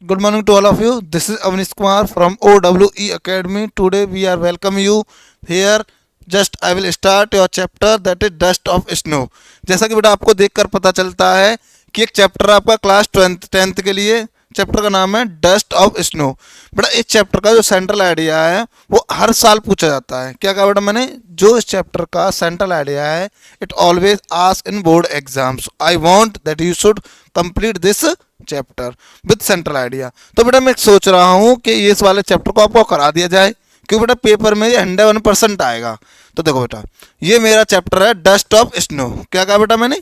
Good morning to all of you. This is Avnish Kumar from OWE Academy. Today we are welcome you here. Just I will start your chapter that is Dust of Snow. जैसा कि बेटा आपको देखकर पता चलता है कि एक चैप्टर आपका क्लास टेंथ के लिए चैप्टर का नाम है डस्ट ऑफ स्नो। बेटा इस चैप्टर का जो सेंट्रल आइडिया है वो हर साल पूछा जाता है। क्या कहा बेटा मैंने, जो इस चैप्टर का सेंट्रल आइडिया है it always ask in board exams. I want that you should complete this chapter with central idea. तो बेटा मैं सोच रहा हूँ कि इस वाले चैप्टर को आपको करा दिया जाए, क्यों बेटा पेपर में ये 101% आएगा। तो देखो बेटा ये मेरा चैप्टर है डस्ट ऑफ स्नो। क्या कहा बेटा मैंने,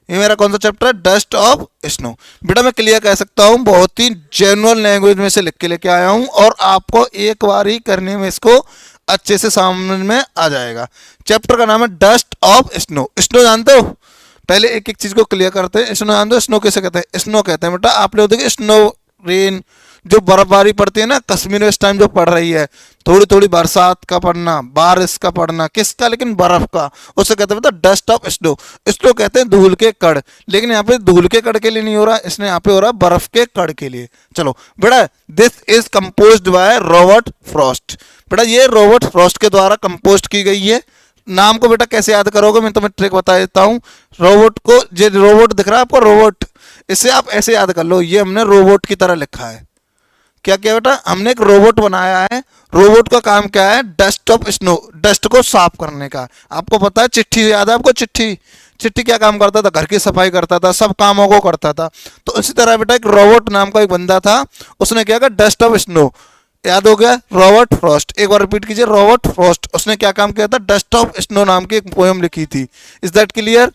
ये मेरा कौन सा चैप्टर है, डस्ट ऑफ स्नो। बेटा मैं क्लियर कह सकता हूँ बहुत ही जेन्युइन लैंग्वेज में से लिख के लेके आया हूँ और आपको एक बार ही करने में इसको अच्छे से समझ में आ जाएगा। चैप्टर का नाम है डस्ट ऑफ स्नो। स्नो जानते हो, पहले एक एक चीज को क्लियर करते हैं। स्नो जानते हो, स्नो किसे कहते हैं? स्नो कहते हैं बेटा, आप लोग देखिए स्नो रेन, जो बर्फबारी पड़ती है ना कश्मीर में इस टाइम जो पड़ रही है, थोड़ी थोड़ी बरसात का पड़ना, बारिश का पड़ना, किसका, लेकिन बर्फ का, उसे कहते हैं बेटा डस्ट ऑफ स्नो। स्नो कहते हैं धूल के कण, लेकिन यहाँ पे धूल के कण के लिए नहीं हो रहा, इसने यहाँ पे हो रहा बर्फ के कण के लिए। चलो बेटा this is composed by Robert Frost. बेटा ये रॉबर्ट फ्रॉस्ट के द्वारा कंपोज की गई है। नाम को बेटा कैसे याद करोगे, मैं तुम्हें ट्रिक बता देता हूँ। रोबोट को, ये रोबोट दिख रहा है आपको, रोबोट, इसे आप ऐसे याद कर लो, ये हमने रोबोट की तरह लिखा है। क्या क्या बेटा, हमने एक रोबोट बनाया है। रोबोट का काम क्या है, डस्ट ऑफ स्नो, डस्ट को साफ करने का। आपको पता है चिट्ठी याद है आपको, चिट्ठी, चिट्ठी क्या काम करता था, घर की सफाई करता था, सब कामों को करता था। तो इसी तरह बेटा एक रोबोट नाम का एक बंदा था, उसने क्या किया, डस्ट ऑफ स्नो, याद हो गया, रॉबर्ट फ्रॉस्ट। एक बार रिपीट कीजिए, रॉबर्ट फ्रॉस्ट, उसने क्या काम किया था, डस्ट ऑफ स्नो नाम की एक पोयम लिखी थी। Is that clear?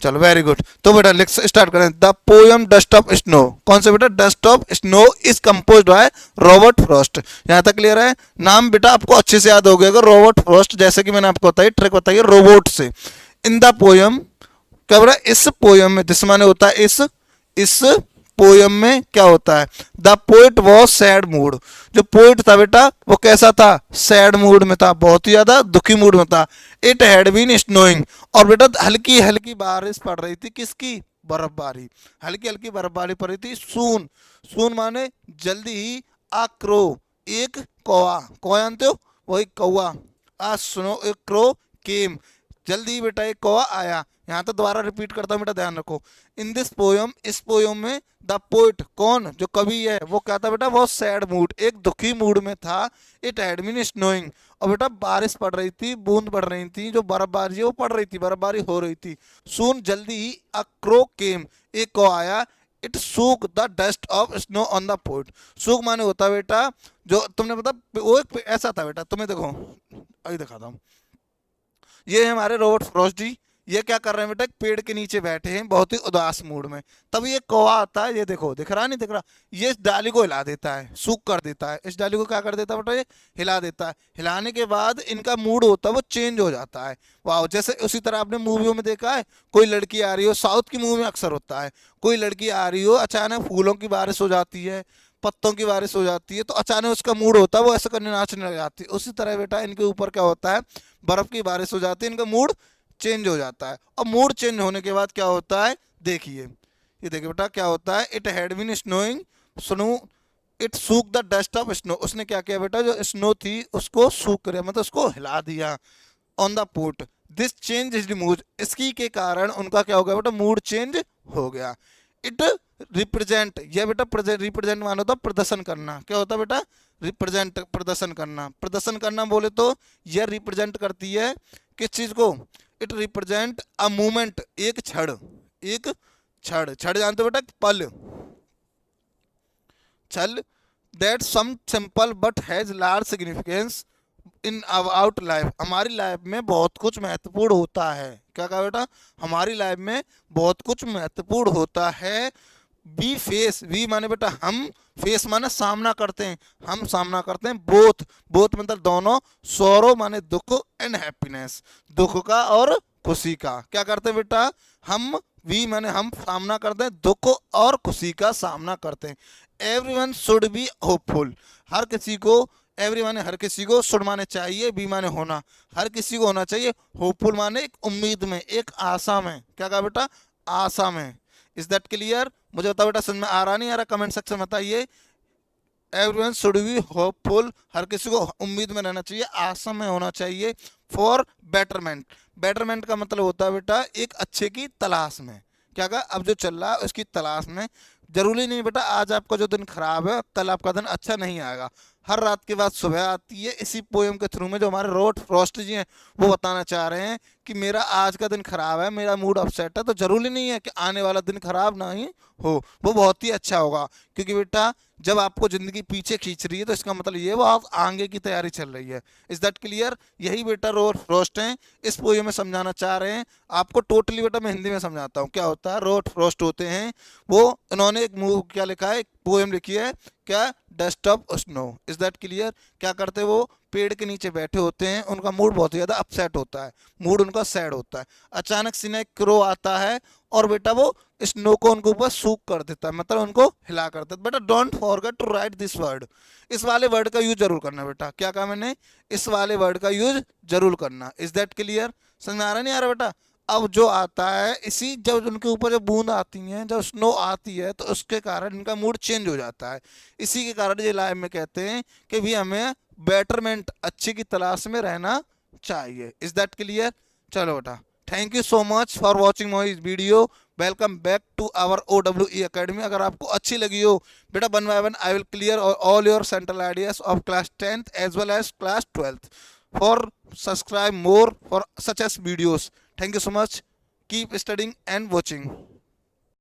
चलो वेरी गुड। तो बेटा लिख स्टार्ट करें। The poem dust of snow, कौन से बेटा, dust of snow is composed by Robert Frost. यहाँ तक क्लियर है? नाम बेटा आपको अच्छे से याद हो गया, रॉबर्ट फ्रॉस्ट, जैसे कि मैंने आपको बताई ट्रिक बताई रोबोट से। इन द पोयम, क्या बोला, इस पोयम में, दिस माने होता है इस पोयम में क्या होता है, the poet was sad mood. जो पोइट था बेटा वो कैसा था, सैड मूड में था, बहुत ही ज्यादा दुखी मूड में था। इट हैड बीन स्नोइंग, और बेटा हल्की हल्की बारिश पड़ रही थी, किसकी, बर्फबारी, हल्की हल्की बर्फबारी पड़ रही थी। सून, सून माने जल्दी ही, आ क्रो, एक कौआ, कौआ जानते हो, वही कौआ, आ सुनो एक क्रो केम, जल्दी ही बेटा एक कौआ आया। यहाँ तो दोबारा रिपीट करता हूँ बेटा, ध्यान रखो। इन दिस पोयम, इस पोयम में, द पोइट, कौन, जो कवि है, वो क्या था बेटा, वो सैड मूड, एक दुखी मूड में था। इट हैड बीन स्नोइंग, और बेटा बारिश पड़ रही थी, बूंद पड़ रही थी, जो बर्फबारी है वो पड़ रही थी, बर्फबारी हो रही थी। सून जल्दी ही, अ क्रो केम, एक कौआ आया। It shook the dust of snow on the poet. Shook माने होता है बेटा, जो तुमने पता वो एक ऐसा था बेटा, तुम्हें देखो अभी दिखाता हूँ। ये है हमारे रॉबर्ट फ्रॉस्ट जी, ये क्या कर रहे हैं बेटा, एक पेड़ के नीचे बैठे हैं बहुत ही उदास मूड में। तब ये कौवा आता है, ये देखो दिख रहा नहीं दिख रहा, ये इस डाली को हिला देता है, सूख कर देता है, इस डाली को क्या कर देता है बेटा, ये हिला देता है। हिलाने के बाद इनका मूड होता है वो चेंज हो जाता है। वाह, जैसे उसी तरह आपने मूवियों में देखा है, कोई लड़की आ रही हो, साउथ की मूवी में अक्सर होता है, कोई लड़की आ रही हो, अचानक फूलों की बारिश हो जाती है, पत्तों की बारिश हो जाती है, तो अचानक उसका मूड होता है वो ऐसा करने नाचने लग जाती है। उसी तरह बेटा इनके ऊपर क्या होता है, बर्फ की बारिश हो जाती है, इनका मूड चेंज हो जाता है। और मूड चेंज होने के बाद क्या होता है, देखिए, ये देखिए बेटा क्या होता है। It had been snowing, snow, it shook the dust of snow, उसने क्या किया बेटा, जो स्नो थी उसको सूख कर, मतलब उसको हिला दिया। On the port, this change is mood, इसकी के कारण उनका क्या हो गया बेटा, मूड चेंज हो गया। इट रिप्रेजेंट, यह बेटा रिप्रेजेंट मानो तो प्रदर्शन करना, क्या होता है बेटा, रिप्रेजेंट, प्रदर्शन करना। प्रदर्शन करना बोले तो यह रिप्रेजेंट करती है किस चीज को, इट रिप्रेजेंट अ मूवमेंट, एक क्षण, एक क्षण, क्षण जानते हो बेटा, पल, छल, that some simple but has large significance in out life, हमारी लाइफ में बहुत कुछ महत्वपूर्ण होता है। क्या कहा बेटा, हमारी लाइफ में बहुत कुछ महत्वपूर्ण होता है। वी फेस, वी माने बेटा हम, फेस माने सामना करते हैं, हम सामना करते हैं, बोथ, बोथ मतलब दोनों, सौरो माने दुख, एंड हैप्पीनेस, दुख का और खुशी का, क्या करते हैं बेटा हम, वी माने हम सामना करते हैं, दुख और खुशी का सामना करते हैं। एवरीवन शुड बी होपफुल, हर किसी को, एवरी माने हर किसी को, शुड माने चाहिए, बी माने होना, हर किसी को होना चाहिए, होपफुल माने एक उम्मीद में, एक आशा में, क्या कहा बेटा, आशा में। Is that clear? मुझे बताओ बेटा समझ में आ रहा नहीं आ रहा, कमेंट सेक्शन में बताइए। एवरीवन शुड बी होपफुल, हर किसी को उम्मीद में रहना चाहिए, आशा में होना चाहिए। फॉर बेटरमेंट, बेटरमेंट का मतलब होता है बेटा एक अच्छे की तलाश में। क्या कहा, अब जो चल रहा है उसकी तलाश में। जरूरी नहीं बेटा आज आपका जो दिन खराब है कल आपका दिन अच्छा नहीं आएगा। हर रात के बाद सुबह आती है। इसी पोएम के थ्रू में जो हमारे रॉबर्ट फ्रॉस्ट जी हैं वो बताना चाह रहे हैं कि मेरा आज का दिन खराब है, मेरा मूड अपसेट है, तो जरूरी नहीं है कि आने वाला दिन खराब ना ही हो, वो बहुत ही अच्छा होगा। क्योंकि बेटा जब आपको जिंदगी पीछे खींच रही है तो इसका मतलब ये वो आप आगे की तैयारी चल रही है। Is that clear? यही बेटा रॉबर्ट फ्रॉस्ट हैं इस पोएम में समझाना चाह रहे हैं आपको। टोटली बेटा मैं हिंदी में समझाता हूँ। क्या होता है, रॉबर्ट फ्रॉस्ट होते हैं वो, उन्होंने एक क्या लिखा है, एक पोएम लिखी है, क्या, dust of snow. Is that clear? क्या करते हैं वो, पेड़ के नीचे बैठे होते हैं, उनका मूड बहुत ज़्यादा अपसेट होता है, मूड उनका सैड होता है। अचानक से ना एक क्रो आता है और बेटा वो स्नो को उनके ऊपर सूख कर देता है, मतलब उनको हिला कर देता है। बेटा don't forget to write this word, इस वाले वर्ड का यूज जरूर करना बेटा। क्या कहा मैंने, इस वाले वर्ड का यूज जरूर करना। Is that clear? समझ में आ रहा नहीं आ रहा बेटा? अब जो आता है इसी, जब उनके ऊपर जब बूंद आती हैं, जब स्नो आती है तो उसके कारण इनका मूड चेंज हो जाता है। इसी के कारण ये लाइफ में कहते हैं कि भी हमें बेटरमेंट, अच्छे की तलाश में रहना चाहिए। Is that clear? चलो बेटा, thank you so much for watching my video. Welcome back to our OEE academy. अगर आपको अच्छी लगी हो बेटा, one by one I will clear all your central ideas of class 10th as well as class 12th। For subscribe more for such as videos. Thank you so much. Keep studying and watching.